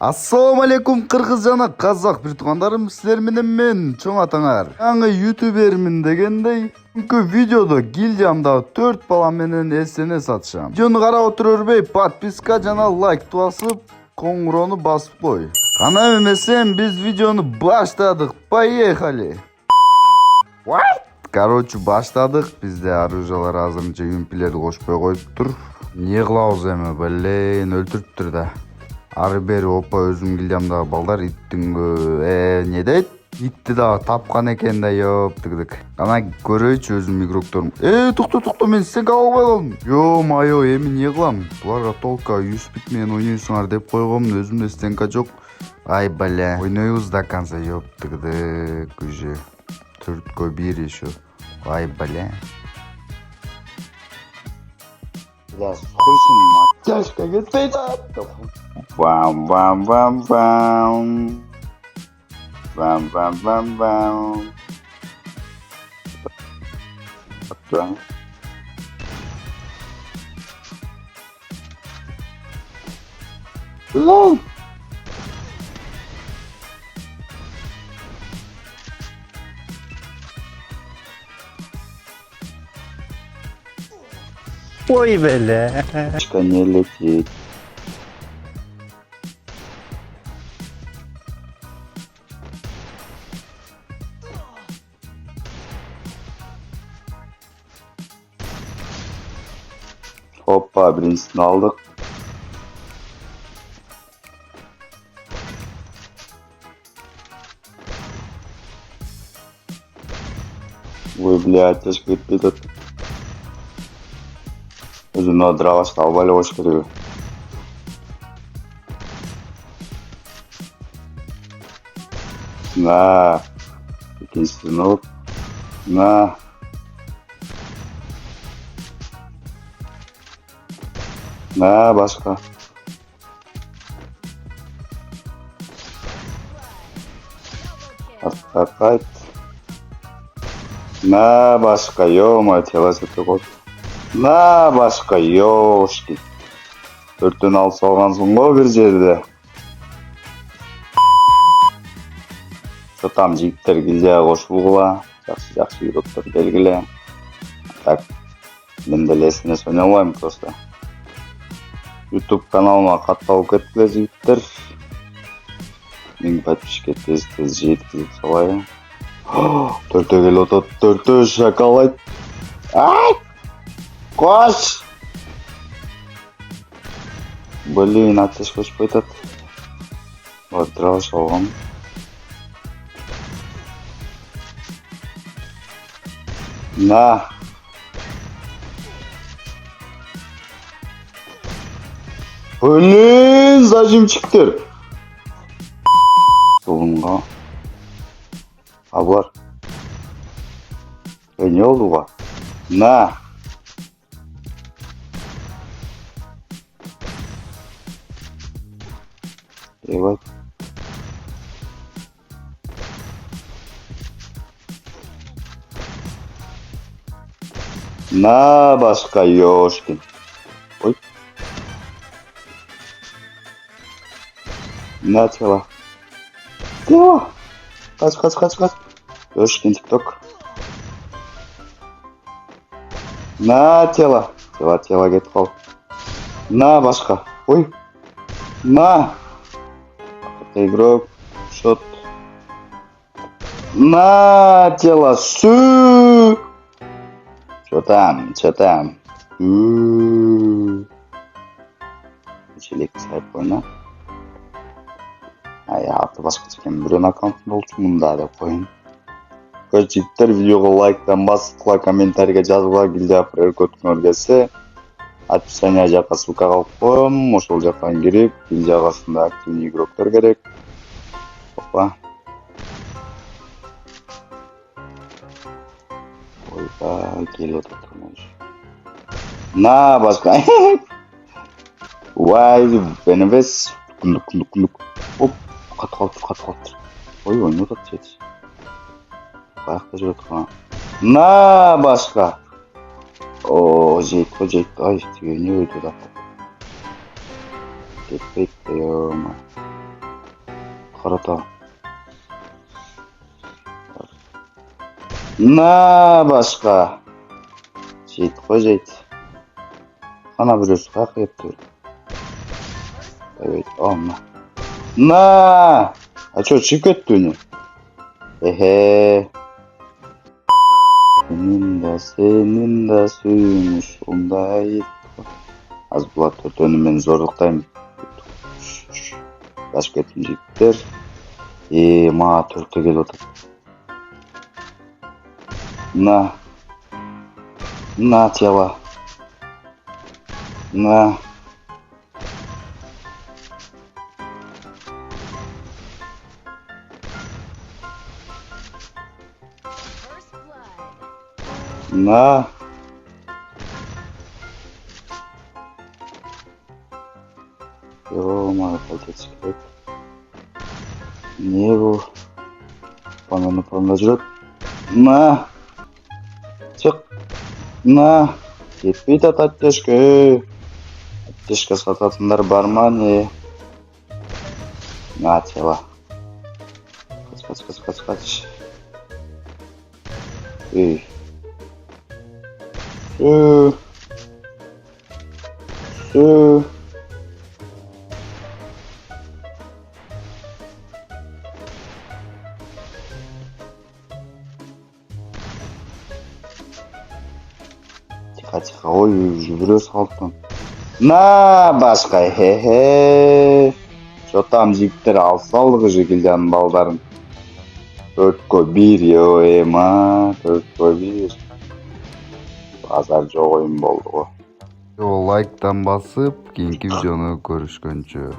Ассаламу алейкум кыргыз жана казак бир туугандарым, силер менен мен чоң атаңар. Жаңы ютубермин дегендей, бүгүнкү видеодо гильдиямдагы 4 бала менен эсене сатышам. Видеону карап отурбай, подписка жана лайк басып, коңгурону басып кой. Кана эмесем, биз видеону баштадык. Поехали. Короче, баштадык. Бизде оружиялар азырынча юмпилерди кошпой коюптур. Не кылабыз эми, блин, өлтүрүптүр да. Ары бери опа өзүм гильдиямдагы балдар иттиңгө не дейт? Итти дагы тапкан экен да, ёптыгдык. Ана көрөйчү өзүм игрокторум. Тукта, мен стенка албай калдым. Ё-майо, эми не кылам? Буларга толка 100 бит менен ойнойсуңар деп койгомун, өзүмдө стенка жок. Ай, бля. Ойнойбуз до конца, ёптыгдык. Уже 4-1 еще. Ай, бля. Да, скучно, тяжко, кетпейт. Бам-бам-бам-бам. Бам-бам-бам-бам. Бам. Ой, бля. Не летит. Hoppa, birincisini aldık. Ой, блядь, тяжко кетпейт. Өзүнө дравашты албай эле коюш керек. На. Экинчисин алып. На. На, башка. Кайт. На, башка, ё-моё, телосетте коп. На, башка, ёшки. 4-төн алып салгансың го бир жерде. Что там жигиттер гильдияга кошулгула. Жакшы игроктор белгиле. Так, мен деле эсене ойной албайм просто. YouTube каналыма катталып кеткиле жигиттер. 1000 подписчикке тез жеткизип салайын. 4 келип атат, 4 шоколад. Ай! Кош! Блин, атеш кошпой атат. Вот, драуш алгам. На! Блин, зажимчиктер! Солунга. А булар? Не болдуга? На! Ебать. На, башка, ёшкин. Ой. На, тело. Тело. Кач. Ёшкин, тикток. На, тело. Тело кетип калды. На, башка. Ой. На. Игрок. Шот. На, тело. Су. Чё там? Челек сайып койна. Аты башкача экен, бирөөнүн аккаунтунда болчу мында деп коеюн. Жигиттер, видеого лайктан баскыла, комментарийге жазгыла, гильдия көркөткүңөр келсе, описание жака ссылка калып коем, ошол жактан кирип, гильдиягасында активный игроктор керек. Опа. Ойбай, келип атат. На, башка. Вай, бенебес. Күндүк. Оп, кат. Ой, ойнап атат чеч. Каякта жүрөт кана. На, башка. О, жейт. Ай, тиге не өйдү да. Кетпейт, ёма. карата. На башка. Жейт кой жейт. Ана бирөөсү каяка кетти. Evet, alma. Na! А чё, чип кетти уну? Senin de suymuş onday. Az bulat ötönü men зорлуктайм. Дашып кеттим жигиттер. Мага төртө келип атат. На тела. На. На. Ё-моё, кайтет керек. Не бул? Пананы жүрөт. На. Чык. На. Кетпейт аттешке. Аттешке сататындар барма не? На тела. Кач. Эй. Су. Тихо, ой, жүрөс калыптын. На башка, Чо там жигиттер алсалдыгы жигилден балдарын. 4-1, ема, 4-1. Базар жок оюн болду го. Лайктан басып, кийинки видеону көрүшкөнчө.